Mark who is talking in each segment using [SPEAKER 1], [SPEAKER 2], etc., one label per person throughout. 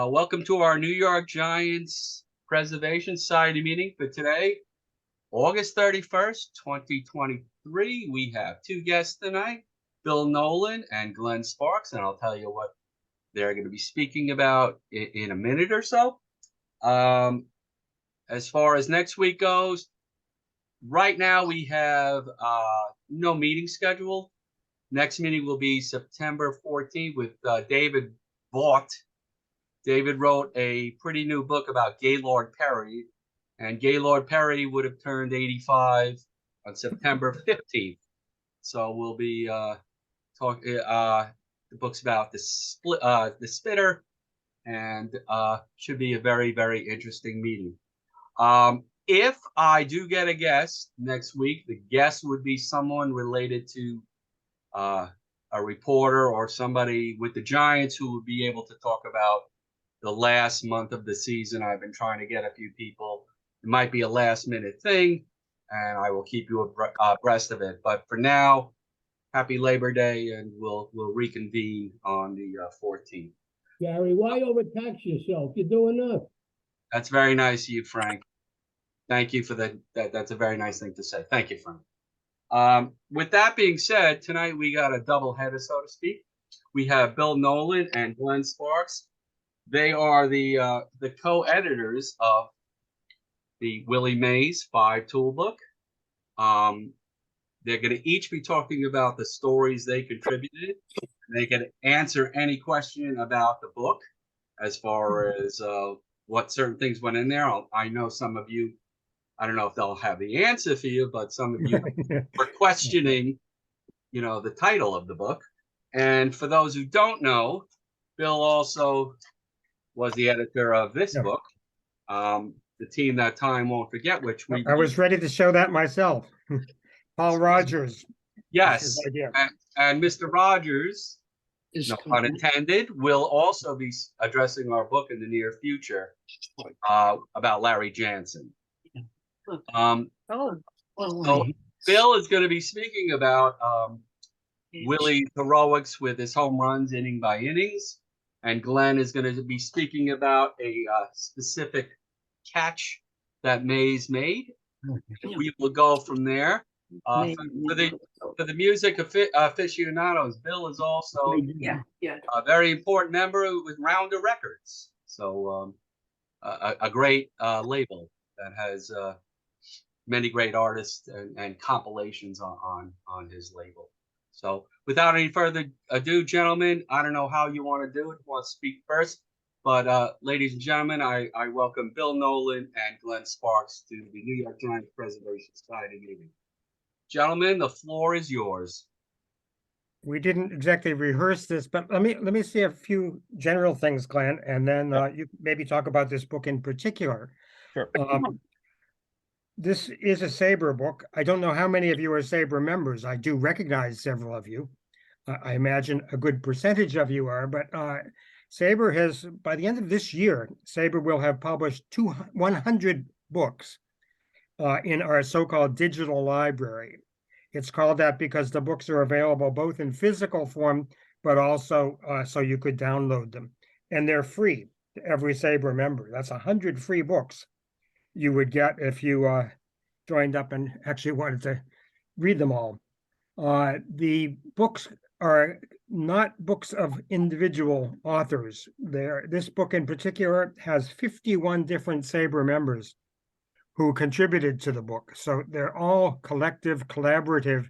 [SPEAKER 1] Welcome to our New York Giants Preservation Society meeting for today, August 31st, 2023. We have two guests tonight, Bill Nowlin and Glenn Sparks, and I'll tell you what they're going to be speaking about in a minute or so. As far as next week goes, right now we have no meeting scheduled. Next meeting will be September 14th with David Vaught. David wrote a pretty new book about Gaylord Perry, and Gaylord Perry would have turned 85 on September 15th. So we'll be talking. The book's about the spitter, and should be a very, very interesting meeting. If I do get a guest next week, the guest would be someone related to a reporter or somebody with the Giants who would be able to talk about the last month of the season. I've been trying to get a few people. It might be a last minute thing, and I will keep you abreast of it. But for now, happy Labor Day, and we'll reconvene on the 14th.
[SPEAKER 2] Gary, why overtax yourself? You're doing enough.
[SPEAKER 1] That's very nice of you, Frank. Thank you for that. That's a very nice thing to say. Thank you, Frank. With that being said, tonight we got a double header, so to speak. We have Bill Nowlin and Glenn Sparks. They are the co-editors of the Willie Mays 5-tool book. They're going to each be talking about the stories they contributed. They can answer any question about the book as far as what certain things went in there. I know some of you, I don't know if they'll have the answer for you, but some of you were questioning, the title of the book. And for those who don't know, Bill also was the editor of this book, The Team That Time Won't Forget, which
[SPEAKER 3] I was ready to show that myself. Paul Rogers.
[SPEAKER 1] Yes, and Mr. Rogers, no pun intended, will also be addressing our book in the near future about Larry Jansen. So Bill is going to be speaking about Willie's heroics with his home runs inning by innings, and Glenn is going to be speaking about a specific catch that Mays made. We will go from there. For the music aficionados, Bill is also a very important member with Rounder Records. So a great label that has many great artists and compilations on his label. So without any further ado, gentlemen, I don't know how you want to do it. Want to speak first? But ladies and gentlemen, I welcome Bill Nowlin and Glenn Sparks to the New York Giants Preservation Society meeting. Gentlemen, the floor is yours.
[SPEAKER 3] We didn't exactly rehearse this, but let me say a few general things, Glenn, and then you maybe talk about this book in particular.
[SPEAKER 4] Sure.
[SPEAKER 3] This is a SABR book. I don't know how many of you are SABR members. I do recognize several of you. I imagine a good percentage of you are, but SABR has, by the end of this year, SABR will have published 100 books in our so-called digital library. It's called that because the books are available both in physical form, but also so you could download them. And they're free to every SABR member. That's 100 free books you would get if you joined up and actually wanted to read them all. The books are not books of individual authors. This book in particular has 51 different SABR members who contributed to the book. So they're all collective, collaborative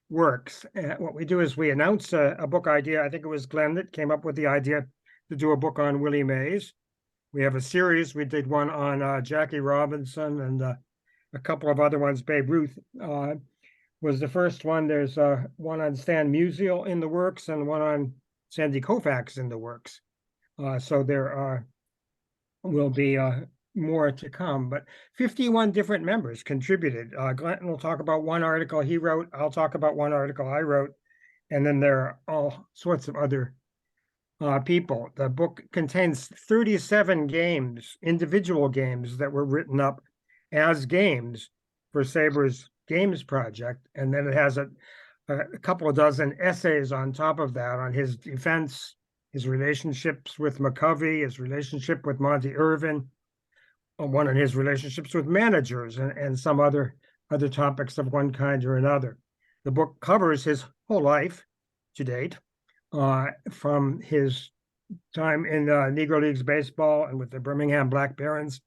[SPEAKER 3] works. What we do is we announce a book idea. I think it was Glenn that came up with the idea to do a book on Willie Mays. We have a series. We did one on Jackie Robinson and a couple of other ones. Babe Ruth was the first one. There's one on Stan Musial in the works and one on Sandy Koufax in the works. So there will be more to come, but 51 different members contributed. Glenn will talk about one article he wrote. I'll talk about one article I wrote. And then there are all sorts of other people. The book contains 37 games, individual games that were written up as games for SABR's Games Project. And then it has a couple of dozen essays on top of that on his defense his relationships with McCovey, his relationship with Monty Irvin, one of his relationships with managers, and some other topics of one kind or another. The book covers his whole life to date, from his time in Negro Leagues baseball and with the Birmingham Black Barons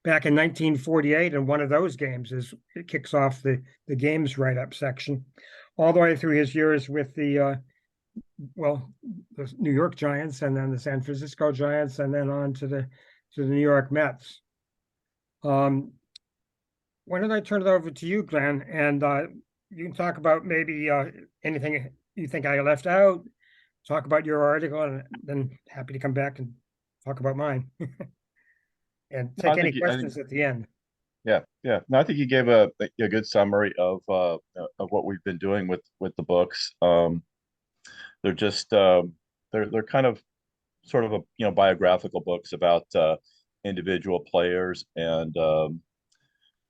[SPEAKER 3] back in 1948. And one of those games it kicks off the games write-up section, all the way through his years with the New York Giants, and then the San Francisco Giants, and then on to the New York Mets. Why don't I turn it over to you, Glenn, and you can talk about maybe anything you think I left out, talk about your article, and then happy to come back and talk about mine. And take any questions at the end.
[SPEAKER 4] Yeah. No, I think you gave a good summary of what we've been doing with the books. They're just they're kind of sort of biographical books about individual players, and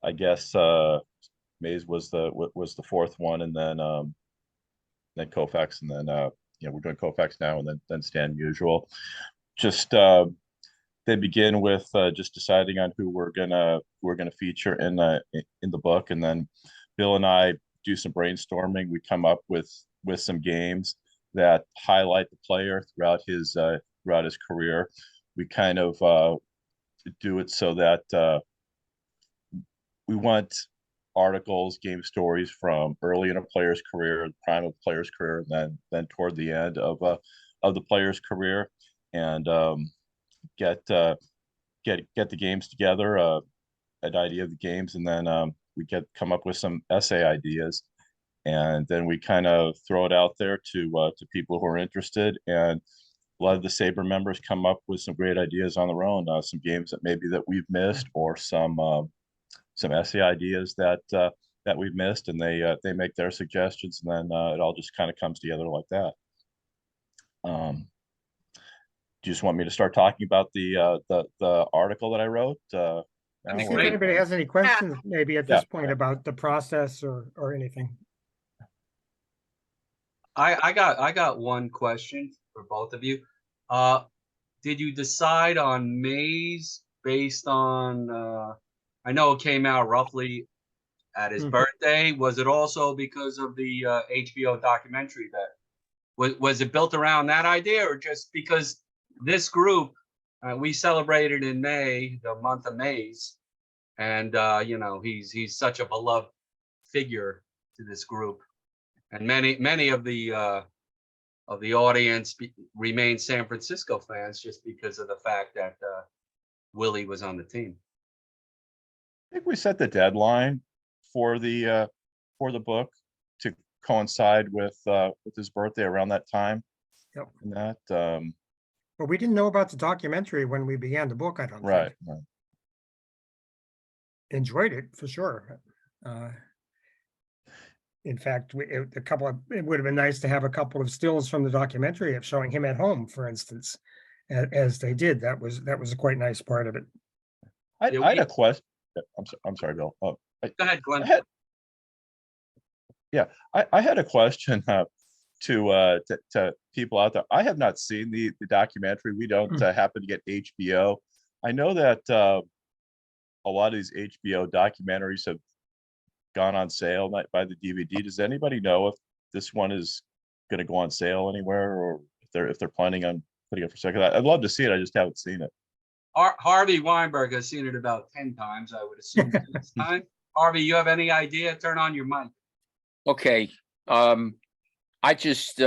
[SPEAKER 4] I guess Mays was the fourth one, and then Koufax, and then we're doing Koufax now, and then Stan Musial. Just they begin with just deciding on who we're gonna feature in the book, and then Bill and I do some brainstorming. We come up with some games that highlight the player throughout his career. We kind of do it so that we want articles, game stories from early in a player's career, the prime of the player's career, and then toward the end of the player's career, and get the games together, an idea of the games, and then we come up with some essay ideas, and then we kind of throw it out there to people who are interested. And a lot of the SABR members come up with some great ideas on their own, some games that we've missed, or some essay ideas that we've missed, and they make their suggestions, and then it all just kind of comes together like that. Do you just want me to start talking about the article that I wrote?
[SPEAKER 3] See if anybody has any questions, maybe at this point, about the process or anything.
[SPEAKER 1] I got one question for both of you. Did you decide on Mays based on? I know it came out roughly at his birthday. Was it also because of the HBO documentary that was it built around that idea, or just because this group we celebrated in May, the month of Mays, and he's such a beloved figure to this group, and many of the audience remain San Francisco fans just because of the fact that Willie was on the team.
[SPEAKER 4] I think we set the deadline for the book to coincide with his birthday around that time.
[SPEAKER 3] Yep.
[SPEAKER 4] And that
[SPEAKER 3] but we didn't know about the documentary when we began the book, I don't think.
[SPEAKER 4] Right.
[SPEAKER 3] Enjoyed it for sure. In fact, it would have been nice to have a couple of stills from the documentary of showing him at home, for instance, as they did. That was a quite nice part of it.
[SPEAKER 4] I had a question. I'm sorry, Bill.
[SPEAKER 1] Go ahead, Glenn.
[SPEAKER 4] I had a question to people out there. I have not seen the documentary. We don't happen to get HBO. I know that a lot of these HBO documentaries have gone on sale by the DVD. Does anybody know if this one is going to go on sale anywhere, or if they're planning on putting it for sale? I'd love to see it. I just haven't seen it.
[SPEAKER 1] Harvey Weinberg has seen it about 10 times, I would assume, this time. Harvey, you have any idea? Turn on your mic.
[SPEAKER 5] Okay. I just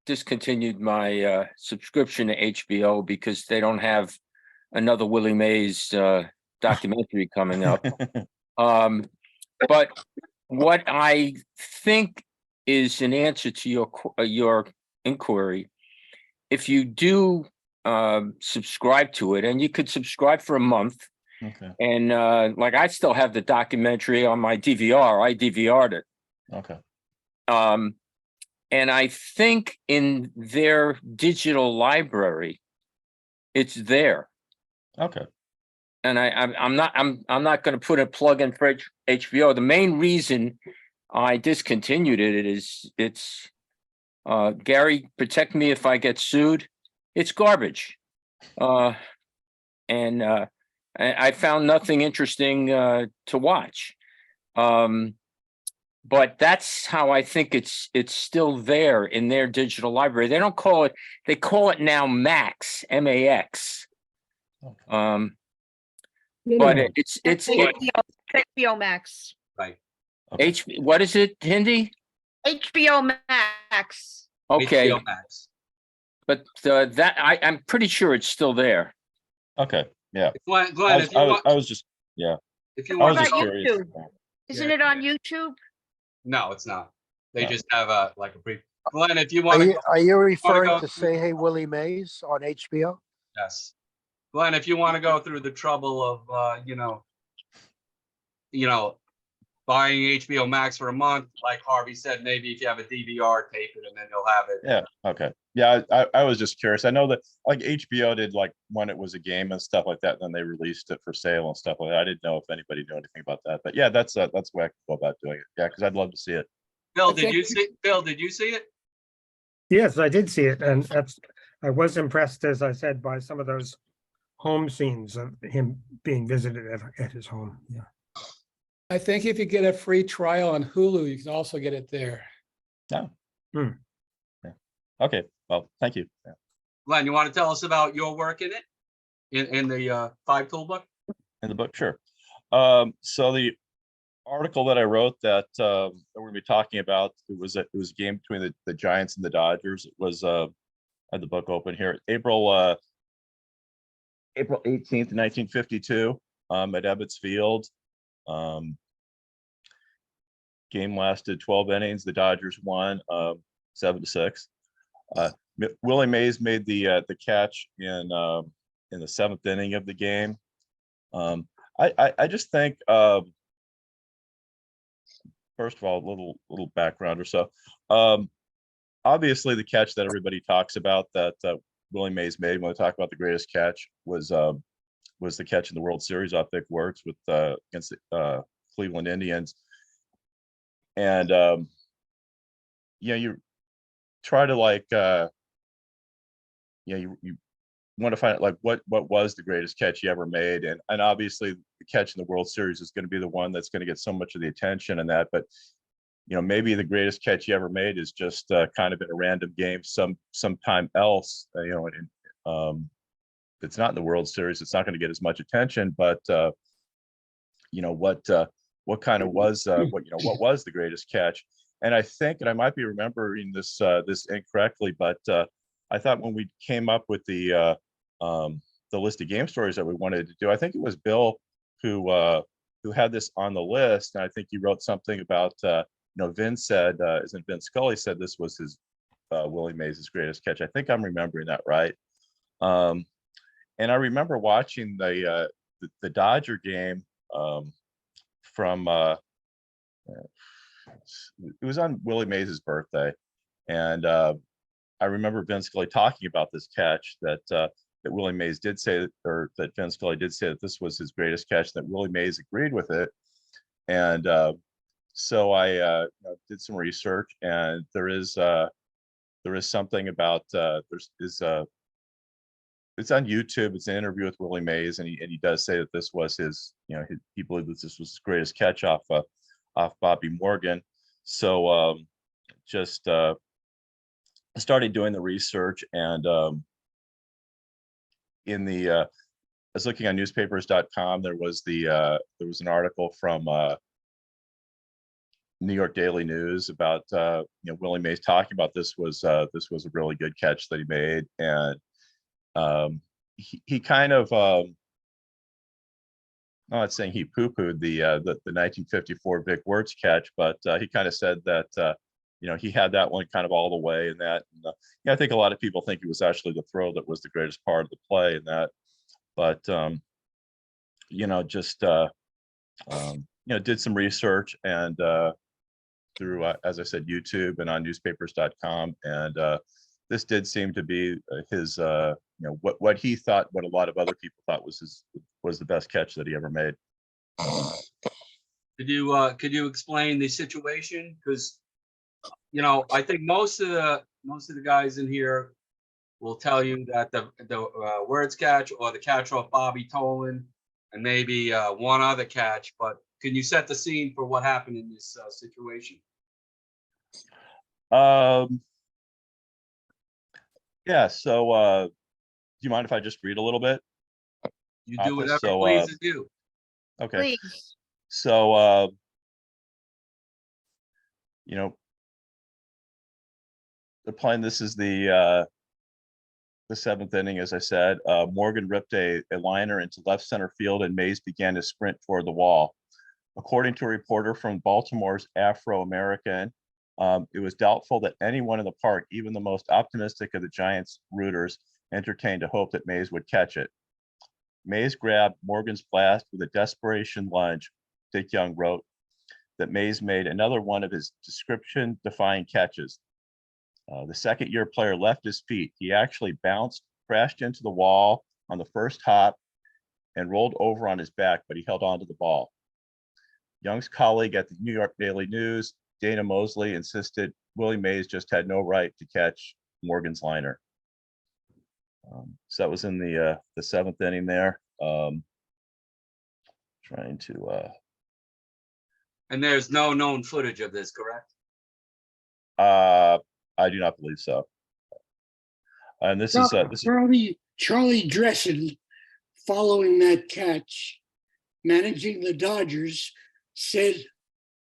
[SPEAKER 5] discontinued my subscription to HBO because they don't have another Willie Mays documentary coming up. But what I think is an answer to your inquiry, if you do subscribe to it, and you could subscribe for a month,
[SPEAKER 4] Okay.
[SPEAKER 5] and like I still have the documentary on my DVR. I DVR'd it.
[SPEAKER 4] Okay.
[SPEAKER 5] And I think in their digital library, it's there.
[SPEAKER 4] Okay.
[SPEAKER 5] And I'm not going to put a plug in for HBO. The main reason I discontinued it is it's Gary, protect me if I get sued. it's garbage. And I found nothing interesting to watch. But that's how I think it's still there in their digital library. They don't call it, they call it now Max, M-A-X.
[SPEAKER 2] You
[SPEAKER 5] But
[SPEAKER 2] know,
[SPEAKER 5] it's
[SPEAKER 6] HBO Max.
[SPEAKER 1] Right.
[SPEAKER 4] Okay.
[SPEAKER 5] what is it, Hindi?
[SPEAKER 6] HBO Max.
[SPEAKER 5] Okay,
[SPEAKER 1] HBO Max.
[SPEAKER 5] but that I'm pretty sure it's still there.
[SPEAKER 4] Okay, yeah.
[SPEAKER 1] Glenn,
[SPEAKER 4] I
[SPEAKER 1] if you
[SPEAKER 4] was,
[SPEAKER 1] want,
[SPEAKER 4] I was just, yeah,
[SPEAKER 1] if you
[SPEAKER 4] I
[SPEAKER 1] want
[SPEAKER 4] was
[SPEAKER 1] to
[SPEAKER 4] just
[SPEAKER 1] go,
[SPEAKER 6] What about
[SPEAKER 4] curious.
[SPEAKER 6] YouTube? Isn't it on YouTube?
[SPEAKER 1] no, it's not. They
[SPEAKER 4] No.
[SPEAKER 1] just have a brief. Glenn, if you
[SPEAKER 7] Are
[SPEAKER 1] want to,
[SPEAKER 7] you, are you referring
[SPEAKER 1] go
[SPEAKER 7] to
[SPEAKER 1] through-
[SPEAKER 7] Say Hey Willie Mays on HBO?
[SPEAKER 1] yes, Glenn, if you want to go through the trouble of, buying HBO Max for a month, like Harvey said, maybe if you have a DVR, tape it, and then you'll have it.
[SPEAKER 4] Yeah, okay. Yeah, I was just curious. I know that like HBO did like when it was a game and stuff like that, and then they released it for sale and stuff like that. I didn't know if anybody knew anything about that. But yeah, that's the way I could go about doing it. Yeah, because I'd love to see it.
[SPEAKER 1] Bill,
[SPEAKER 2] I
[SPEAKER 1] did
[SPEAKER 2] think-
[SPEAKER 1] you see? Bill, did you see it?
[SPEAKER 3] Yes, I did see it, and I was impressed, as I said, by some of those home scenes of him being visited at his home. Yeah.
[SPEAKER 8] I think if you get a free trial on Hulu, you can also get it there.
[SPEAKER 4] Okay, well, thank you. Yeah.
[SPEAKER 1] Glenn, you want to tell us about your work in it, in the 5 tool book?
[SPEAKER 4] In the book, sure. So the article that I wrote that we're going to be talking about, it was a game between the Giants and the Dodgers. It was I had the book open here, April 18th, 1952, at Ebbets Field. Game lasted 12 innings. The Dodgers won 7-6. Willie Mays made the catch in the 7th inning of the game. I just think first of all, a little background or so. Obviously, the catch that everybody talks about that Willie Mays made when they talk about the greatest catch was the catch in the World Series off Vic Wertz with against the Cleveland Indians. And you try to like you want to find out like what was the greatest catch you ever made, and obviously the catch in the World Series is going to be the one that's going to get so much of the attention and that, but maybe the greatest catch you ever made is just kind of in a random game sometime else, it's not in the World Series, it's not going to get as much attention, but what kind of was what was the greatest catch. And I think, and I might be remembering this incorrectly, but I thought when we came up with the list of game stories that we wanted to do, I think it was Bill who had this on the list, and I think he wrote something about Vince said, isn't Vince Scully said this was his Willie Mays' greatest catch. I think I'm remembering that right. And I remember watching the Dodger game from it was on Willie Mays' birthday, and I remember Vince Scully talking about this catch that Willie Mays did say, or that Vince Scully did say that this was his greatest catch, that Willie Mays agreed with it. And so I did some research, and there is something about it's on YouTube. It's an interview with Willie Mays, and he does say that this was his, he believed that this was his greatest catch off Bobby Morgan. So just started doing the research, and I was looking on newspapers.com. There was an article from New York Daily News about Willie Mays talking about this was a really good catch that he made, and he kind of I'm not saying he poo-pooed the 1954 Vic Wertz catch, but he kind of said that he had that one kind of all the way, and that, and, I think a lot of people think it was actually the throw that was the greatest part of the play, and that, but just did some research, and through as I said, YouTube and on newspapers.com, and this did seem to be his what he thought, what a lot of other people thought was the best catch that he ever made.
[SPEAKER 1] Could you explain the situation? Because I think most of the guys in here will tell you that the words catch or the catch off Bobby Tolan and maybe one other catch. But can you set the scene for what happened in this situation?
[SPEAKER 4] Yeah, so do you mind if I just read a little bit?
[SPEAKER 1] You do whatever
[SPEAKER 4] So,
[SPEAKER 1] pleases you.
[SPEAKER 4] Okay,
[SPEAKER 6] Please.
[SPEAKER 4] so you know, they're playing, this is the seventh inning, as I said. Morgan ripped a liner into left center field, and Mays began to sprint toward the wall. According to a reporter from Baltimore's Afro-American, it was doubtful that anyone in the park, even the most optimistic of the Giants rooters, entertained a hope that Mays would catch it. Mays grabbed Morgan's blast with a desperation lunge, Dick Young wrote, that Mays made another one of his description-defying catches. The second-year player left his feet. He actually bounced, crashed into the wall on the first hop, and rolled over on his back, but he held on to the ball. Young's colleague at the New York Daily News, Dana Mosley, insisted Willie Mays just had no right to catch Morgan's liner. So that was in the seventh inning there. Trying to.
[SPEAKER 1] And there's no known footage of this, correct?
[SPEAKER 4] I do not believe so. And this is
[SPEAKER 9] Charlie Dressen, following that catch, managing the Dodgers, said,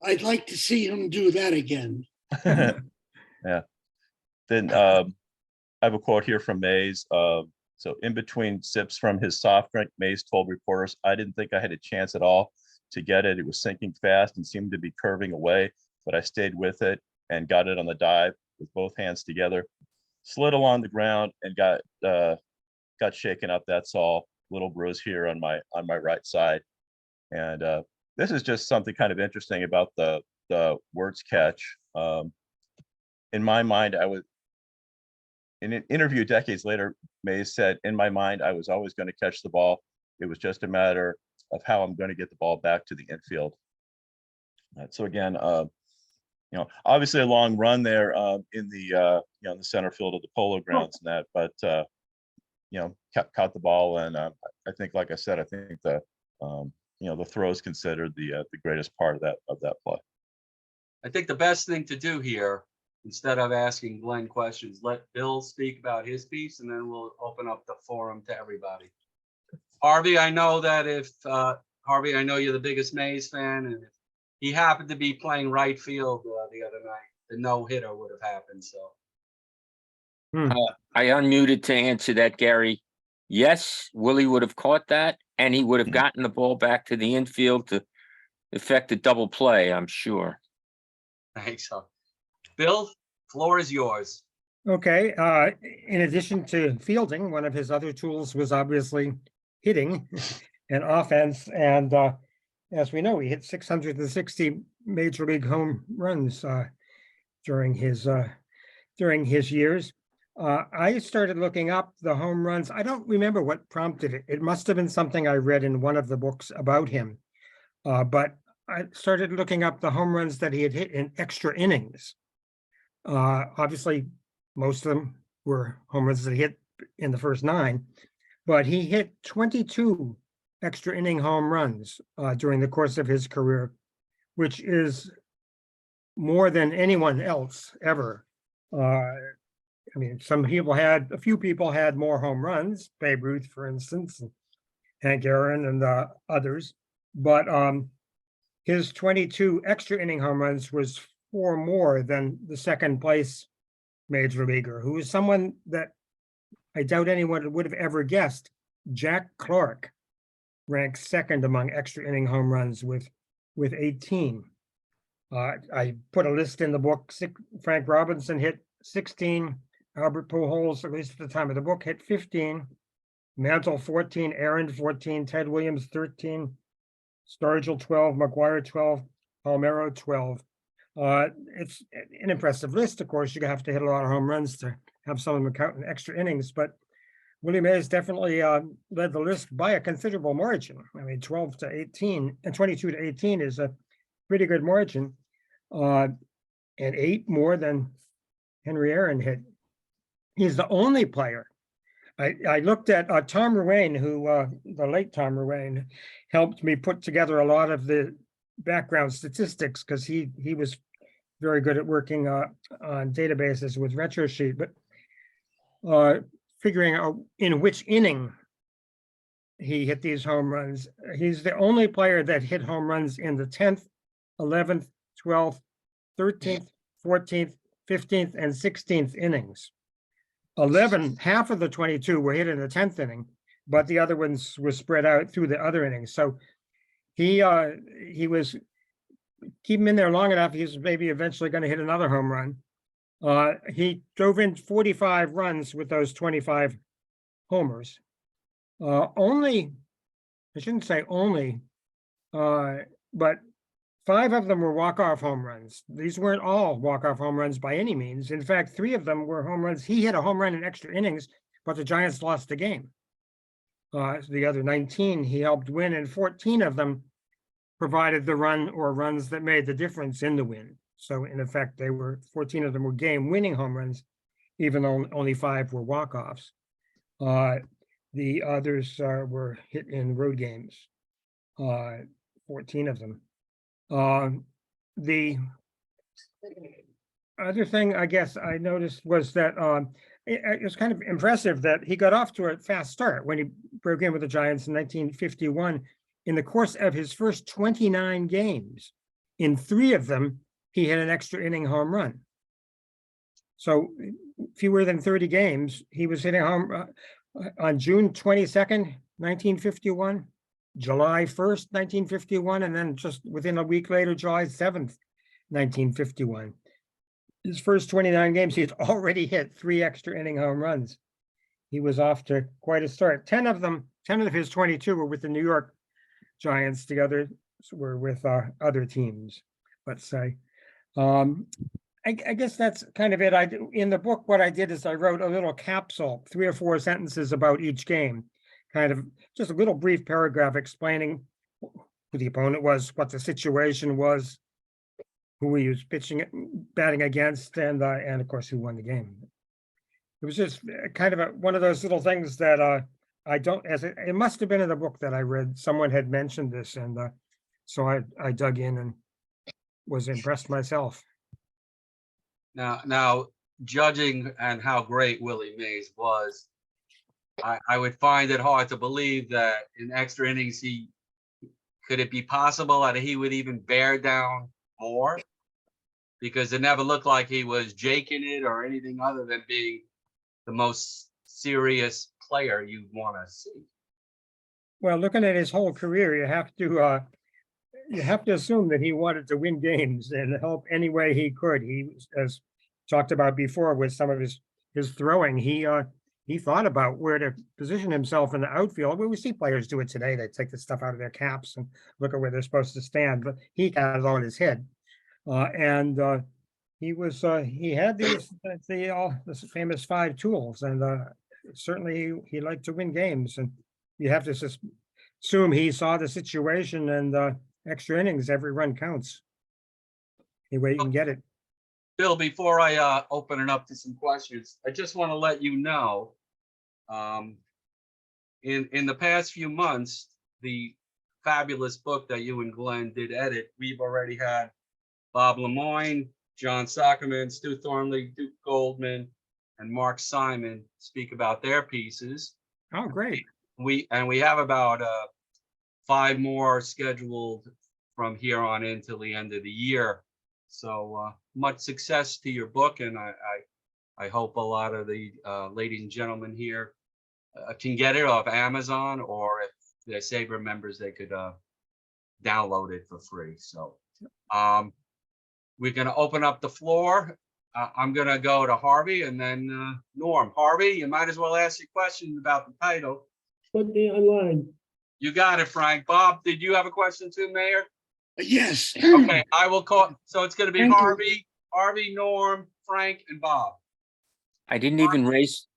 [SPEAKER 9] "I'd like to see him do that again."
[SPEAKER 4] Yeah. Then I have a quote here from Mays. So in between sips from his soft drink, Mays told reporters, "I didn't think I had a chance at all to get it. It was sinking fast and seemed to be curving away, but I stayed with it and got it on the dive with both hands together, slid along the ground and got shaken up. That's all. Little bruise here on my right side." And this is just something kind of interesting about the words catch. In my mind, in an interview decades later, Mays said, "In my mind, I was always going to catch the ball. It was just a matter of how I'm going to get the ball back to the infield." So again, obviously a long run there in the in the center field of the Polo Grounds and that, but caught the ball, and I think, like I said, I think the the throw is considered the greatest part of that play.
[SPEAKER 1] I think the best thing to do here, instead of asking Glenn questions, let Bill speak about his piece, and then we'll open up the forum to everybody. Harvey, I know that Harvey, I know you're the biggest Mays fan, and if he happened to be playing right field the other night, the no-hitter would have happened. So
[SPEAKER 5] I unmuted to answer that, Gary. Yes, Willie would have caught that, and he would have gotten the ball back to the infield to effect a double play, I'm sure.
[SPEAKER 1] thanks. Bill, floor is yours.
[SPEAKER 3] Okay, in addition to fielding, one of his other tools was obviously hitting and offense. And as we know, he hit 660 major league home runs during his years. I started looking up the home runs. I don't remember what prompted it. It must have been something I read in one of the books about him. But I started looking up the home runs that he had hit in extra innings. Obviously, most of them were home runs that he hit in the first 9, but he hit 22 extra inning home runs during the course of his career, which is more than anyone else ever. I mean, a few people had more home runs, Babe Ruth, for instance, and Hank Aaron and others, but his 22 extra inning home runs was 4 more than the second place major leaguer, who is someone that I doubt anyone would have ever guessed. Jack Clark ranks second among extra inning home runs with 18. I put a list in the book. Frank Robinson hit 16. Albert Pujols, at least at the time of the book, hit 15. Mantle 14. Aaron 14. Ted Williams 13. Stargell 12. McGuire 12. Palmeiro 12. It's an impressive list. Of course, you have to hit a lot of home runs to have some of them count in extra innings, but Willie Mays definitely led the list by a considerable margin. I mean, 12 to 18 and 22 to 18 is a pretty good margin, and 8 more than Henry Aaron hit He's the only player. I looked at Tom Ruane, who the late Tom Ruane helped me put together a lot of the background statistics because he was very good at working on databases with RetroSheet, but figuring out in which inning he hit these home runs. He's the only player that hit home runs in the 10th, 11th, 12th, 13th, 14th, 15th, and 16th innings. 11, half of the 22 were hit in the 10th inning, but the other ones were spread out through the other innings. So he was, keep him in there long enough, he's maybe eventually going to hit another home run. He drove in 45 runs with those 25 homers. I shouldn't say only, but 5 of them were walk-off home runs. These weren't all walk-off home runs by any means. In fact, 3 of them were home runs. He hit a home run in extra innings, but the Giants lost the game. The other 19 he helped win, and 14 of them provided the run or runs that made the difference in the win. So in effect, 14 of them were game-winning home runs, even though only 5 were walk-offs. The others were hit in road games, 14 of them. The other thing I guess I noticed was that it was kind of impressive that he got off to a fast start when he broke in with the Giants in 1951. In the course of his first 29 games, in 3 of them, he hit an extra inning home run. So fewer than 30 games, he was hitting home on June 22nd, 1951. July 1st, 1951, and then just within a week later, July 7th, 1951. His first 29 games, he had already hit 3 extra inning home runs. He was off to quite a start. 10 of his 22 were with the New York Giants. The others were with other teams, let's say. I guess that's kind of it. In the book, what I did is I wrote a little capsule, 3 or 4 sentences about each game. Kind of just a little brief paragraph explaining who the opponent was, what the situation was, who he was batting against, and of course who won the game. It was just kind of one of those little things that it must have been in the book that I read. Someone had mentioned this, and so I dug in and was impressed myself.
[SPEAKER 1] Now, judging on how great Willie Mays was, I would find it hard to believe that in extra innings, could it be possible that he would even bear down more? Because it never looked like he was jaking it or anything other than being the most serious player you'd want to see. Well,
[SPEAKER 3] looking at his whole career, you have to assume that he wanted to win games and help any way he could. He, as talked about before with some of his throwing, he thought about where to position himself in the outfield. We see players do it today. They take the stuff out of their caps and look at where they're supposed to stand, but he had it on his head. He had the famous 5 tools, and certainly he liked to win games. And you have to assume he saw the situation, and extra innings, every run counts. Any way you can get it.
[SPEAKER 1] Bill, before I open it up to some questions, I just want to let you know, in the past few months, the fabulous book that you and Glenn did edit, we've already had Bob Lemoyne, John Sockerman, Stu Thornley, Duke Goldman, and Mark Simon speak about their pieces.
[SPEAKER 3] Oh, great.
[SPEAKER 1] We have about 5 more scheduled from here on in till the end of the year. So much success to your book, and I hope a lot of the ladies and gentlemen here can get it off Amazon, or if they're SABR members, they could download it for free. So we're going to open up the floor. I'm going to go to Harvey and then Norm. Harvey, you might as well ask your question about the title.
[SPEAKER 2] Put me online.
[SPEAKER 1] You got it, Frank. Bob, did you have a question too, Mayor?
[SPEAKER 9] Yes.
[SPEAKER 1] Okay, I will call. So it's going to be
[SPEAKER 9] Thank you.
[SPEAKER 1] Harvey, Norm, Frank, and Bob.
[SPEAKER 5] I didn't even raise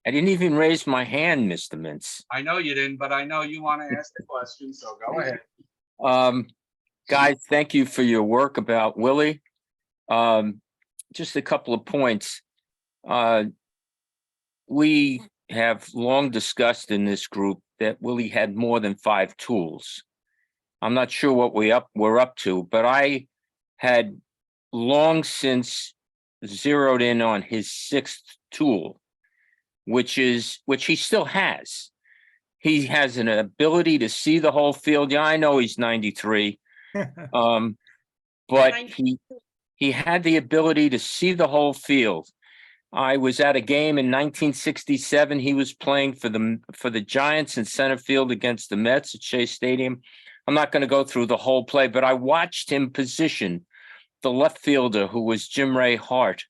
[SPEAKER 5] my hand, Mr. Mintz.
[SPEAKER 1] I know you didn't, but I know you want to ask the question, so go ahead.
[SPEAKER 5] Guys, thank you for your work about Willie. Just a couple of points. we have long discussed in this group that Willie had more than 5 tools. I'm not sure what we're up to, but I had long since zeroed in on his 6th tool, which he still has. He has an ability to see the whole field. Yeah, I know he's 93. But he had the ability to see the whole field. I was at a game in 1967. He was playing for the Giants in center field against the Mets at Shea Stadium. I'm not going to go through the whole play, but I watched him position the left fielder, who was Jim Ray Hart,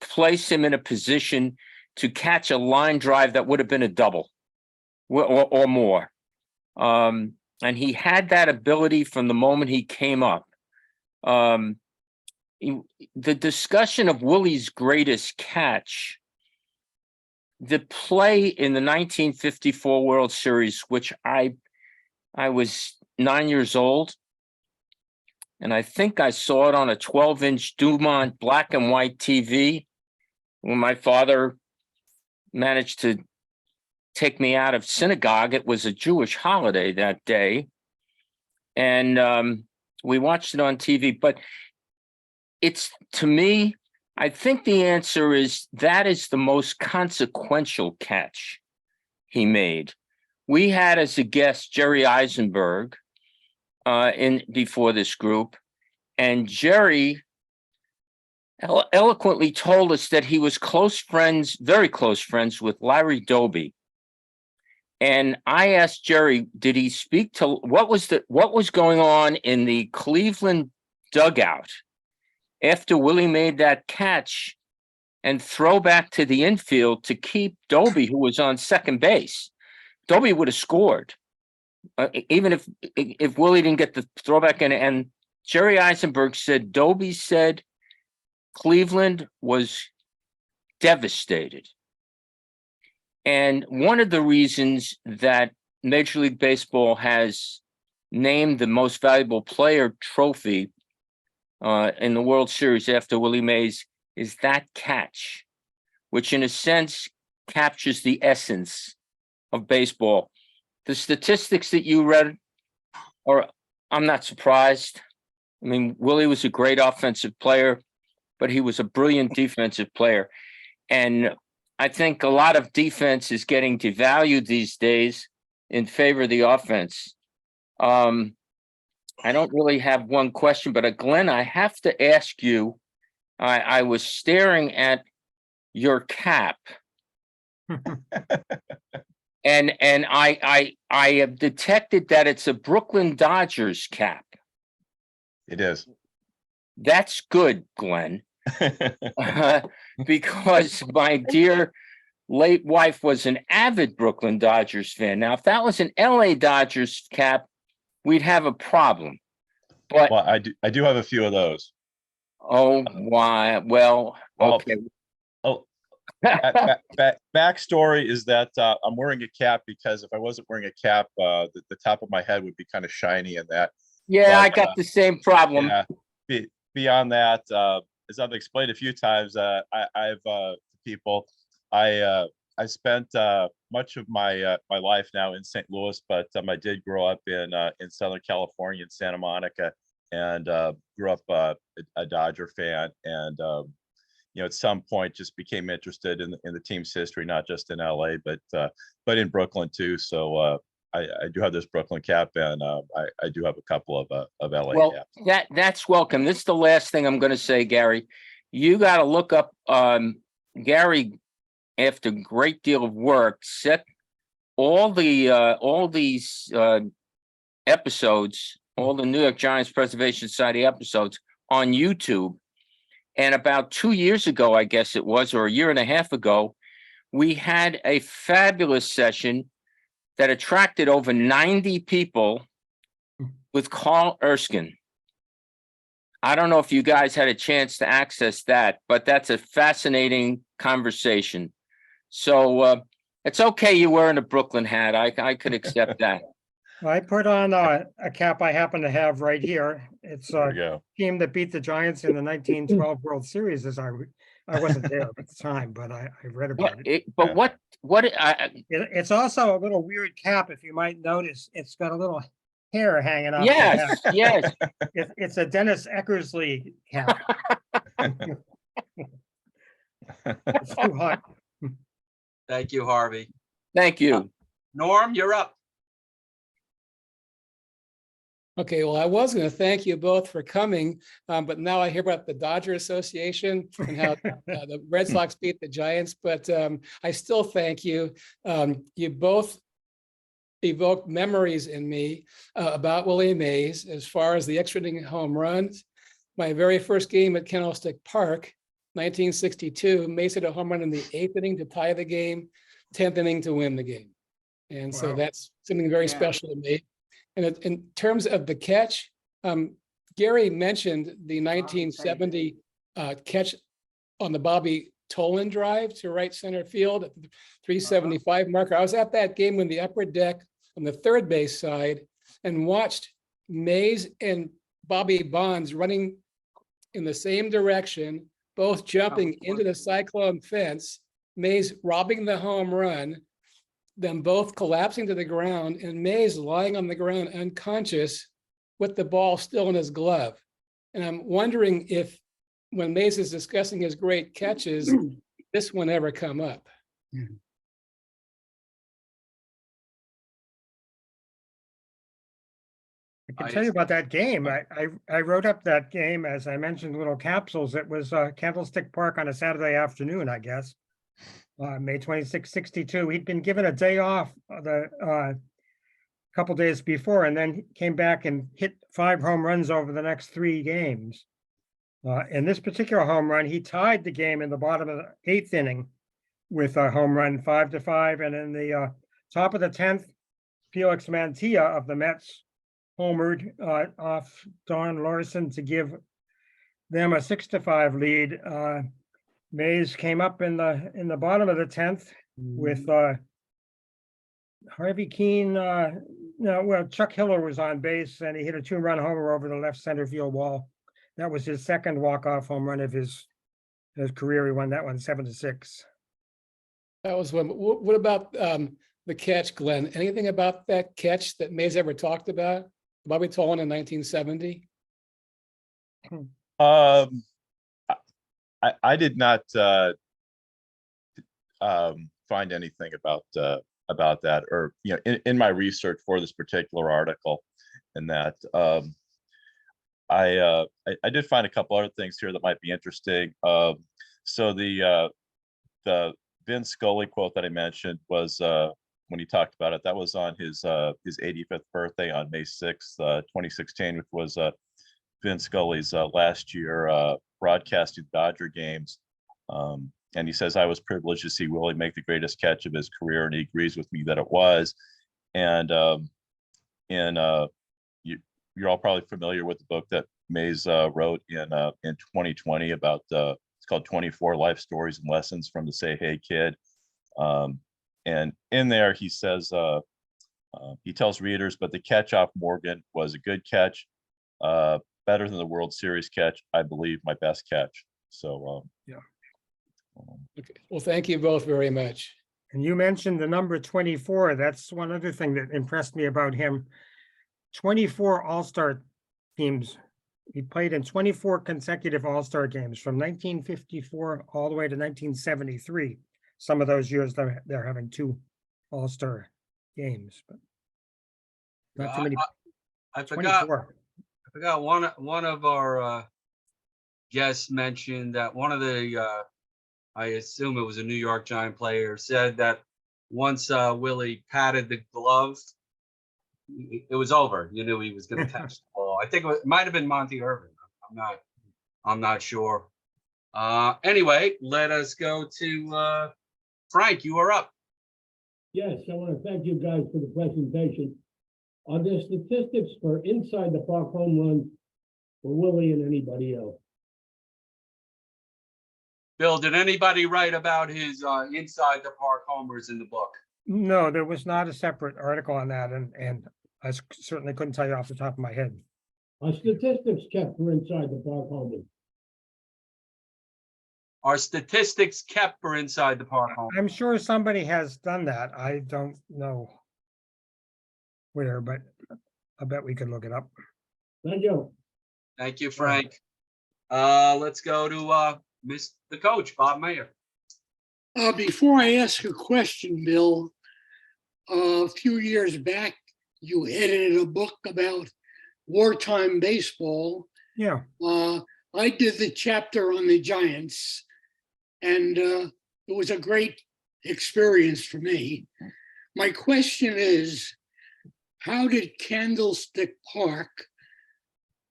[SPEAKER 5] place him in a position to catch a line drive that would have been a double or more. And he had that ability from the moment he came up. The discussion of Willie's greatest catch, the play in the 1954 World Series, which I was 9 years old, and I think I saw it on a 12-inch Dumont black and white TV when my father managed to take me out of synagogue. It was a Jewish holiday that day, and we watched it on TV. But it's, to me, I think the answer is that is the most consequential catch he made. We had as a guest Jerry Eisenberg before this group, and Jerry eloquently told us that he was very close friends with Larry Doby. And I asked Jerry, did he speak to what was going on in the Cleveland dugout after Willie made that catch and throw back to the infield to keep Doby, who was on second base? Doby would have scored, even if Willie didn't get the throwback in. And Jerry Eisenberg said Doby said Cleveland was devastated. And one of the reasons that Major League Baseball has named the most valuable player trophy in the World Series after Willie Mays is that catch, which in a sense captures the essence of baseball. The statistics that you read I'm not surprised. I mean, Willie was a great offensive player, but he was a brilliant defensive player. And I think a lot of defense is getting devalued these days in favor of the offense. I don't really have one question, but Glenn, I have to ask you, I was staring at your cap and I have detected that it's a Brooklyn Dodgers cap.
[SPEAKER 4] It is.
[SPEAKER 5] That's good, Glenn. Because my dear late wife was an avid Brooklyn Dodgers fan. Now, if that was an LA Dodgers cap, we'd have a problem. But
[SPEAKER 4] Well, I do have a few of those.
[SPEAKER 5] oh, why? Well, okay.
[SPEAKER 4] Backstory is that I'm wearing a cap because if I wasn't wearing a cap, the top of my head would be kind of shiny and that.
[SPEAKER 5] Yeah, I
[SPEAKER 4] But,
[SPEAKER 5] got the same problem.
[SPEAKER 4] Yeah. Beyond that, as I've explained a few times, I've people, I spent much of my life now in St. Louis, but I did grow up in Southern California, in Santa Monica, and grew up a Dodger fan, and at some point just became interested in the team's history, not just in LA, but in Brooklyn too. So I do have this Brooklyn cap, and I do have a couple of LA
[SPEAKER 5] Well,
[SPEAKER 4] caps.
[SPEAKER 5] that's welcome. This is the last thing I'm going to say, Gary. You got to look up Gary, after a great deal of work, set all these episodes, all the New York Giants Preservation Society episodes on YouTube. And about 2 years ago, I guess it was, or a year and a half ago, we had a fabulous session that attracted over 90 people with Carl Erskine. I don't know if you guys had a chance to access that, but that's a fascinating conversation. So it's okay you're wearing a Brooklyn hat. I could accept that.
[SPEAKER 3] I put on a cap I happen to have right here. It's
[SPEAKER 4] There we
[SPEAKER 3] a
[SPEAKER 4] go.
[SPEAKER 3] team that beat the Giants in the 1912 World Series, as I I wasn't there at the time, but I read about it.
[SPEAKER 5] But
[SPEAKER 3] It's also a little weird cap, if you might notice. It's got a little hair hanging off the
[SPEAKER 5] yes,
[SPEAKER 3] back.
[SPEAKER 5] yes.
[SPEAKER 3] It's a Dennis Eckersley cap. It's too hot.
[SPEAKER 1] Thank you, Harvey.
[SPEAKER 5] Thank you.
[SPEAKER 1] Norm, you're up.
[SPEAKER 8] Okay, well, I was going to thank you both for coming, but now I hear about the Dodger Association and how the Red Sox beat the Giants, but I still thank you. You both evoked memories in me about Willie Mays as far as the extra inning home runs. My very first game at Candlestick Park, 1962, Mays hit a home run in the 8th inning to tie the game, 10th inning to win the game. And so
[SPEAKER 3] Wow.
[SPEAKER 8] that's something very special to me. And in terms of the catch, Gary mentioned the 1970 catch on the Bobby Tolan drive to right center field at the 375 marker. I was at that game when the upper deck on the third base side and watched Mays and Bobby Bonds running in the same direction, both jumping into the Cyclone fence, Mays robbing the home run, them both collapsing to the ground, and Mays lying on the ground unconscious with the ball still in his glove. And I'm wondering if when Mays is discussing his great catches, this one ever come up.
[SPEAKER 3] I can tell you about that game. I wrote up that game, as I mentioned, little capsules. It was Candlestick Park on a Saturday afternoon, I guess. May 26, 62. He'd been given a day off the couple days before, and then came back and hit 5 home runs over the next 3 games. In this particular home run, he tied the game in the bottom of the 8th inning with a home run 5-5, and in the top of the 10th, Felix Mantilla of the Mets homered off Don Larson to give them a 6-5 lead. Mays came up in the bottom of the 10th with Harvey Keene. Chuck Hiller was on base, and he hit a 2-run homer over the left center field wall. That was his second walk-off home run of his career. He won that one 7-6.
[SPEAKER 8] That was one. What about the catch, Glenn? Anything about that catch that Mays ever talked about? Bobby Tolan in 1970?
[SPEAKER 4] I did not find anything about that, or in my research for this particular article, and that I did find a couple other things here that might be interesting. So the Vin Scully quote that I mentioned was when he talked about it. That was on his 85th birthday on May 6th, 2016, which was Vin Scully's last year broadcasting Dodger games. And he says, "I was privileged to see Willie make the greatest catch of his career," and he agrees with me that it was. And you're all probably familiar with the book that Mays wrote in 2020 about it's called 24 Life Stories and Lessons from the Say Hey Kid. And in there he says, he tells readers, "But the catch off Morgan was a good catch, better than the World Series catch, I believe my best catch." So
[SPEAKER 3] yeah.
[SPEAKER 8] Okay. Well, thank you both very much.
[SPEAKER 3] And you mentioned the number 24. That's one other thing that impressed me about him. 24 All-Star teams. He played in 24 consecutive All-Star games from 1954 all the way to 1973. Some of those years they're having 2 All-Star games, but not too many.
[SPEAKER 1] I forgot.
[SPEAKER 3] 24.
[SPEAKER 1] I forgot one of our guests mentioned that one of the I assume it was a New York Giant player, said that once Willie patted the glove, it was over. You knew he was going to catch the ball. I think it might have been Monty Irvin. I'm not sure. Anyway, let us go to Frank. You are up.
[SPEAKER 2] Yes, I want to thank you guys for the presentation. Are there statistics for inside the park home runs for Willie and anybody else?
[SPEAKER 1] Bill, did anybody write about his inside the park homers in the book?
[SPEAKER 3] No, there was not a separate article on that, and I certainly couldn't tell you off the top of my head.
[SPEAKER 2] Are statistics kept for inside the park homers?
[SPEAKER 1] Are statistics kept for inside the park home?
[SPEAKER 3] I'm sure somebody has done that. I don't know where, but I bet we could look it up.
[SPEAKER 2] Thank you.
[SPEAKER 1] Thank you, Frank. Let's go to the coach, Bob Mayer.
[SPEAKER 9] Before I ask a question, Bill, a few years back, you edited a book about wartime baseball.
[SPEAKER 3] Yeah.
[SPEAKER 9] I did the chapter on the Giants, and it was a great experience for me. My question is, how did Candlestick Park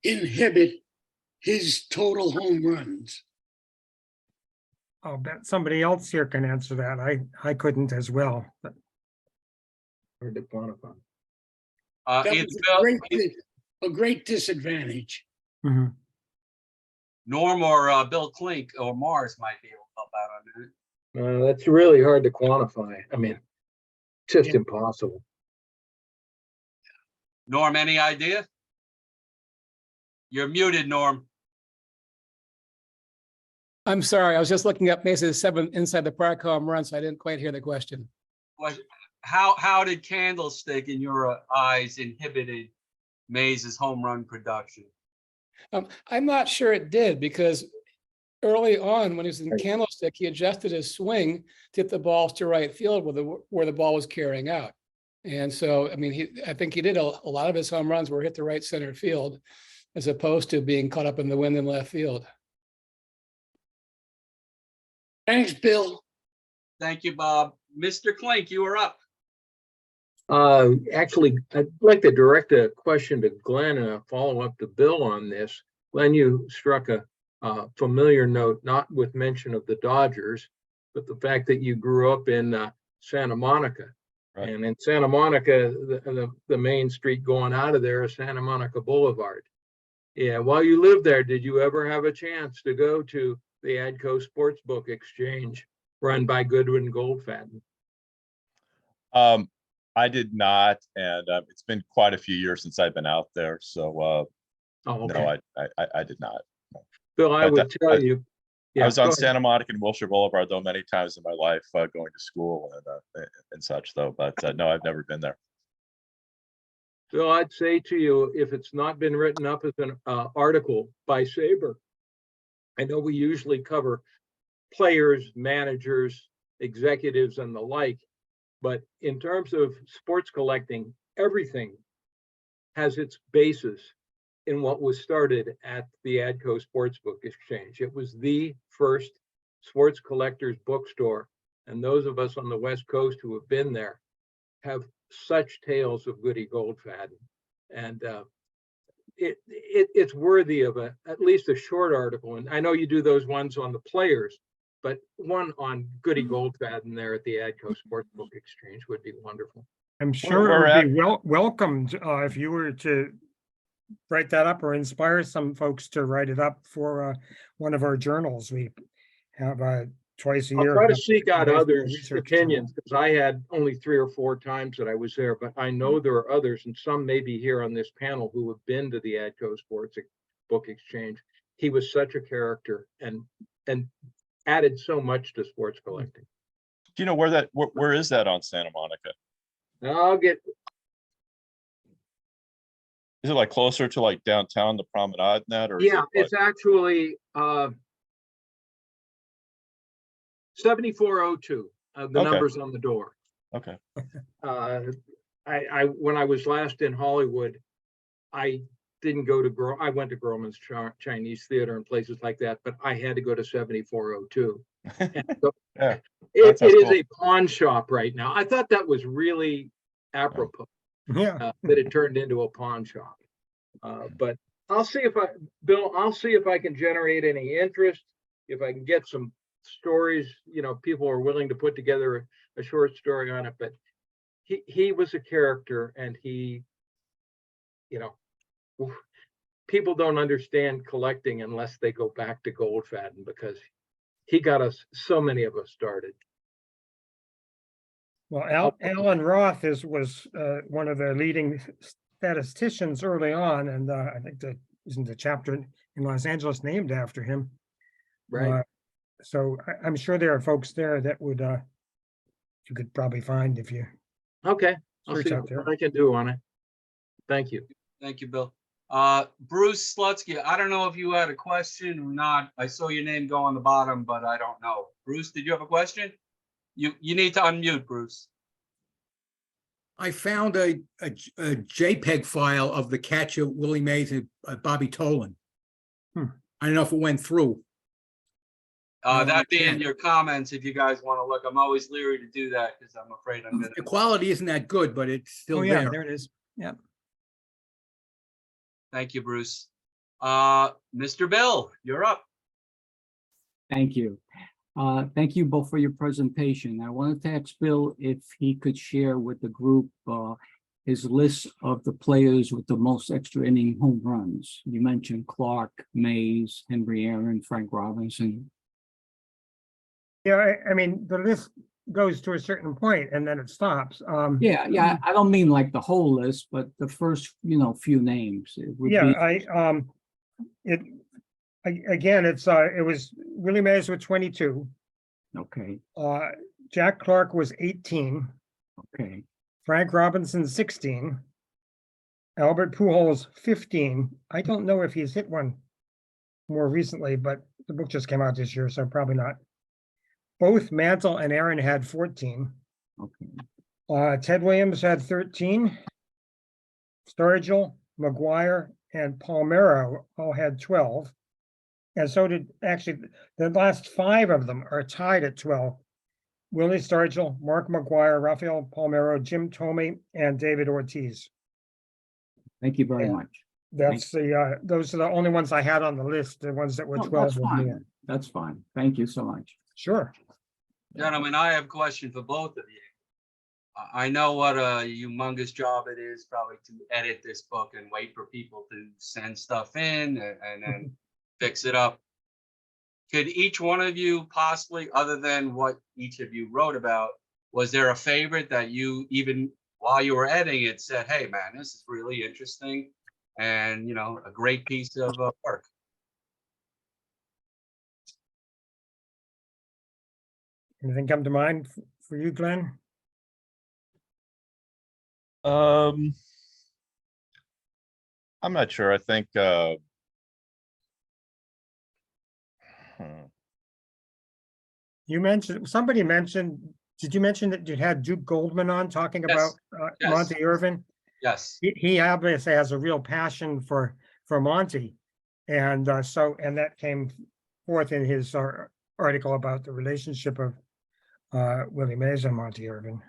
[SPEAKER 9] inhibit his total home runs?
[SPEAKER 3] I'll bet somebody else here can answer that. I couldn't as well. But hard to quantify.
[SPEAKER 9] That
[SPEAKER 1] It's
[SPEAKER 9] was a great disadvantage.
[SPEAKER 3] Mhm.
[SPEAKER 1] Norm or Bill Klink or Mars might be able to help out on that.
[SPEAKER 10] That's really hard to quantify. I mean, just
[SPEAKER 9] Yeah.
[SPEAKER 10] impossible.
[SPEAKER 1] Norm, any idea? You're muted, Norm.
[SPEAKER 8] I'm sorry, I was just looking up Mace's 7 inside the park home run, so I didn't quite hear the question.
[SPEAKER 1] How did Candlestick, in your eyes, inhibited Mays's home run production?
[SPEAKER 8] I'm not sure it did, because early on, when he was in
[SPEAKER 10] Right.
[SPEAKER 8] Candlestick, he adjusted his swing to hit the balls to right field where the ball was carrying out. And so, I mean, I think he did a lot of his home runs were hit the right center field, as opposed to being caught up in the wind in left field.
[SPEAKER 9] Thanks, Bill.
[SPEAKER 1] Thank you, Bob. Mr. Klink, you are up.
[SPEAKER 10] Actually, I'd like to direct a question to Glenn and a follow-up to Bill on this. Glenn, you struck a familiar note, not with mention of the Dodgers, but the fact that you grew up in Santa Monica.
[SPEAKER 4] Right.
[SPEAKER 10] And in Santa Monica, the main street going out of there is Santa Monica Boulevard. Yeah, while you lived there, did you ever have a chance to go to the Adco Sportsbook Exchange run by Goodwin Goldfaden?
[SPEAKER 4] I did not, and it's been quite a few years since I've been out there. So
[SPEAKER 10] Oh, okay.
[SPEAKER 4] no, I did not.
[SPEAKER 10] Bill, I
[SPEAKER 4] but
[SPEAKER 10] would tell you.
[SPEAKER 4] I was on
[SPEAKER 10] go ahead.
[SPEAKER 4] Santa Monica and Wilshire Boulevard though many times in my life, going to school and such though. But no, I've never been there.
[SPEAKER 10] Bill, I'd say to you, if it's not been written up as an article by SABR, I know we usually cover players, managers, executives, and the like, but in terms of sports collecting, everything has its basis in what was started at the Adco Sportsbook Exchange. It was the first sports collectors bookstore, and those of us on the West Coast who have been there have such tales of Goody Goldfaden, and it's worthy of at least a short article. And I know you do those ones on the players, but one on Goody Goldfaden there at the Adco Sportsbook Exchange would be wonderful.
[SPEAKER 3] I'm sure
[SPEAKER 4] where
[SPEAKER 3] it would be welcomed if you were to write that up or inspire some folks to write it up for one of our journals. We have twice a
[SPEAKER 10] I'll
[SPEAKER 3] year.
[SPEAKER 10] try to seek out
[SPEAKER 3] baseball
[SPEAKER 10] others'
[SPEAKER 3] research
[SPEAKER 10] opinions, because I had only 3 or 4 times that I was there, but I know there are others, and some may be here on this panel who have been to the Adco Sportsbook Exchange. He was such a character and added so much to sports collecting.
[SPEAKER 4] Do you know where is that on Santa Monica?
[SPEAKER 10] I'll get.
[SPEAKER 4] Is it like closer to like downtown, the Promenade, and that, or is
[SPEAKER 10] Yeah,
[SPEAKER 4] it
[SPEAKER 10] it's actually 7402. The
[SPEAKER 4] Okay.
[SPEAKER 10] number's on the door.
[SPEAKER 4] okay?
[SPEAKER 10] I when I was last in Hollywood, I didn't go to I went to Groman's Chinese Theater and places like that, but I had to go to 7402. And so
[SPEAKER 4] Yeah,
[SPEAKER 10] it
[SPEAKER 4] sounds
[SPEAKER 10] is
[SPEAKER 4] cool.
[SPEAKER 10] a pawn shop right now. I thought that was really apropos
[SPEAKER 3] Yeah.
[SPEAKER 10] that it turned into a pawn shop. But I'll see if Bill, I'll see if I can generate any interest, if I can get some stories, people are willing to put together a short story on it, but he was a character, and he, people don't understand collecting unless they go back to Goldfaden, because he got so many of us started.
[SPEAKER 3] Well, Alan Roth was one of the leading statisticians early on, and I think that isn't the chapter in Los Angeles named after him.
[SPEAKER 10] Right.
[SPEAKER 3] So I'm sure there are folks there that would, you could probably find if you
[SPEAKER 10] Okay, I'll
[SPEAKER 3] search
[SPEAKER 10] see
[SPEAKER 3] out there.
[SPEAKER 10] what I can do on it. Thank you.
[SPEAKER 1] Thank you, Bill. Bruce Slutsky, I don't know if you had a question or not. I saw your name go on the bottom, but I don't know. Bruce, did you have a question? You need to unmute, Bruce.
[SPEAKER 11] I found a JPEG file of the catch of Willie Mays and Bobby Tolan.
[SPEAKER 3] Hmm.
[SPEAKER 11] I don't know if it went through. No,
[SPEAKER 1] That
[SPEAKER 11] I
[SPEAKER 1] be in
[SPEAKER 11] can't.
[SPEAKER 1] your comments if you guys want to look. I'm always leery to do that because I'm afraid I'm gonna.
[SPEAKER 11] The quality isn't that good, but it's still
[SPEAKER 3] Oh, yeah,
[SPEAKER 11] there.
[SPEAKER 3] there it is. Yep.
[SPEAKER 1] Thank you, Bruce. Mr. Bill, you're up.
[SPEAKER 12] Thank you. Thank you both for your presentation. I wanted to ask Bill if he could share with the group his list of the players with the most extra inning home runs. You mentioned Clark, Mays, Henry Aaron, Frank Robinson.
[SPEAKER 3] Yeah, I mean, the list goes to a certain point and then it stops.
[SPEAKER 12] Yeah, I don't mean like the whole list, but the first, few names. It would
[SPEAKER 3] Yeah,
[SPEAKER 12] be,
[SPEAKER 3] again, it was Willie Mays with 22.
[SPEAKER 12] okay,
[SPEAKER 3] Jack Clark was 18.
[SPEAKER 12] okay,
[SPEAKER 3] Frank Robinson, 16. Albert Pujols, 15. I don't know if he's hit one more recently, but the book just came out this year, so probably not. Both Mantle and Aaron had 14.
[SPEAKER 12] okay.
[SPEAKER 3] Ted Williams had 13. Sturgill, McGuire, and Palmero all had 12. And so did actually the last 5 of them are tied at 12. Willie Sturgill, Mark McGuire, Rafael Palmero, Jim Thome, and David Ortiz.
[SPEAKER 12] Thank you very
[SPEAKER 3] Yeah.
[SPEAKER 12] much.
[SPEAKER 3] That's those are the only ones I had on the list, the ones that were
[SPEAKER 12] No,
[SPEAKER 3] 12
[SPEAKER 12] that's
[SPEAKER 3] or more.
[SPEAKER 12] fine. That's fine. Thank you so much.
[SPEAKER 3] Sure.
[SPEAKER 1] Gentlemen, I have a question for both of you. I know what a humongous job it is probably to edit this book and wait for people to send stuff in and then fix it up. Could each one of you possibly, other than what each of you wrote about, was there a favorite that you even while you were editing it said, hey man, this is really interesting and a great piece of work?
[SPEAKER 3] Anything come to mind for you, Glenn?
[SPEAKER 4] I'm not sure. I think
[SPEAKER 3] Somebody mentioned, did you mention that you had Duke Goldman on talking
[SPEAKER 1] Yes.
[SPEAKER 3] about
[SPEAKER 1] Yes.
[SPEAKER 3] Monty Irvin?
[SPEAKER 1] Yes.
[SPEAKER 3] He obviously has a real passion for Monty. And and that came forth in his article about the relationship of Willie Mays and Monty Irvin.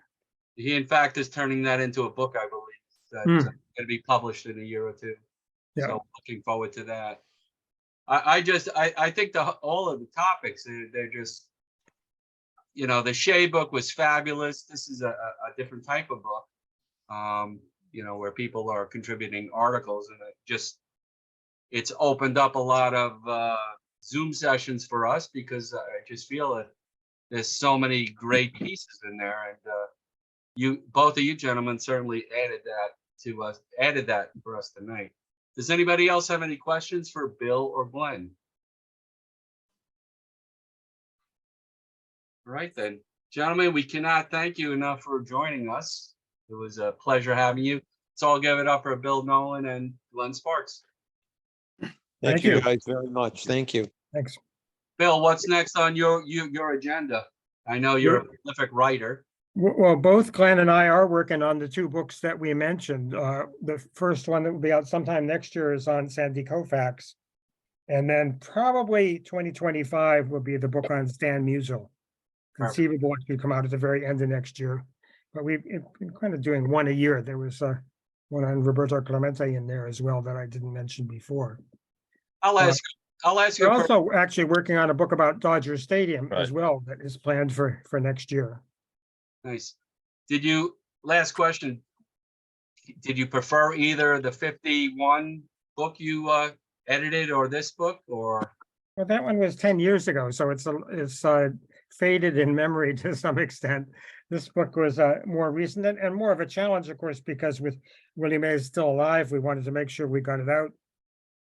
[SPEAKER 1] He, in fact, is turning that into a book, I believe, that's going to be published in a year or two.
[SPEAKER 3] Yeah.
[SPEAKER 1] So looking forward to that. I think all of the topics, they're just, the Shea book was fabulous. This is a different type of book, where people are contributing articles, and it's opened up a lot of Zoom sessions for us because I just feel that there's so many great pieces in there, and both of you gentlemen certainly added that for us tonight. Does anybody else have any questions for Bill or Glenn? All right then, gentlemen, we cannot thank you enough for joining us. It was a pleasure having you. So I'll give it up for Bill Nowlin and Glenn Sparks.
[SPEAKER 3] Thank you
[SPEAKER 13] guys very much. Thank you.
[SPEAKER 3] Thanks.
[SPEAKER 1] Bill, what's next on your agenda? I know you're a prolific writer.
[SPEAKER 3] Well, both Glenn and I are working on the 2 books that we mentioned. The first one that will be out sometime next year is on Sandy Koufax. And then probably 2025 will be the book on Stan Musial. Conceivable it could come out at the very end of next year. But we've been kind of doing one a year. There was one on Roberto Clemente in there as well that I didn't mention before.
[SPEAKER 1] I'll ask you.
[SPEAKER 3] We're also actually working on a book about Dodger Stadium as
[SPEAKER 4] Right.
[SPEAKER 3] well that is planned for next year.
[SPEAKER 1] Nice. Last question. Did you prefer either the 51 book you edited or this book, or?
[SPEAKER 3] Well, that one was 10 years ago, so it's faded in memory to some extent. This book was more recent and more of a challenge, of course, because with Willie Mays still alive, we wanted to make sure we got it out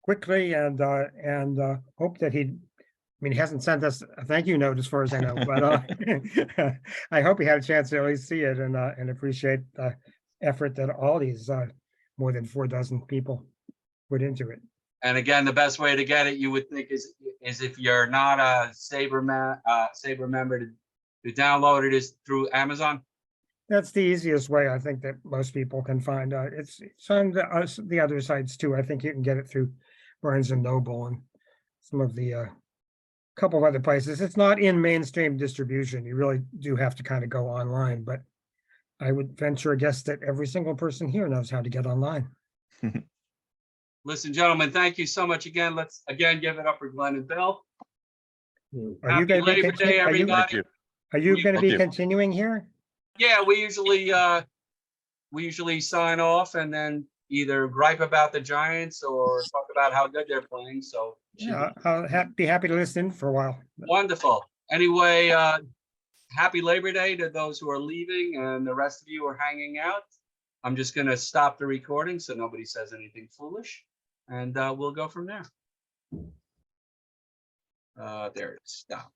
[SPEAKER 3] quickly and hope that he'd mean, he hasn't sent us a thank you note as far as I know, but I hope he had a chance to at least see it and appreciate the effort that all these more than 4 dozen people put into it.
[SPEAKER 1] And again, the best way to get it, you would think, is if you're not a SABR member to download it is through Amazon.
[SPEAKER 3] That's the easiest way I think that most people can find. It's on the other sites too. I think you can get it through Barnes and Noble and some of the couple of other places. It's not in mainstream distribution. You really do have to kind of go online, but I would venture a guess that every single person here knows how to get online.
[SPEAKER 1] Listen, gentlemen, thank you so much again. Let's again give it up for Glenn and Bill.
[SPEAKER 3] Are
[SPEAKER 1] Happy
[SPEAKER 3] you going to
[SPEAKER 1] Labor Day, everybody.
[SPEAKER 4] Thank you.
[SPEAKER 3] Are you going to
[SPEAKER 4] Thank
[SPEAKER 3] be
[SPEAKER 4] you.
[SPEAKER 3] continuing here?
[SPEAKER 1] Yeah, we usually sign off and then either gripe about the Giants or talk about how good they're playing. So
[SPEAKER 3] Yeah, I'll be happy to listen for a while.
[SPEAKER 1] wonderful. Anyway, happy Labor Day to those who are leaving and the rest of you are hanging out. I'm just going to stop the recording so nobody says anything foolish, and we'll go from there. There it is. Stop.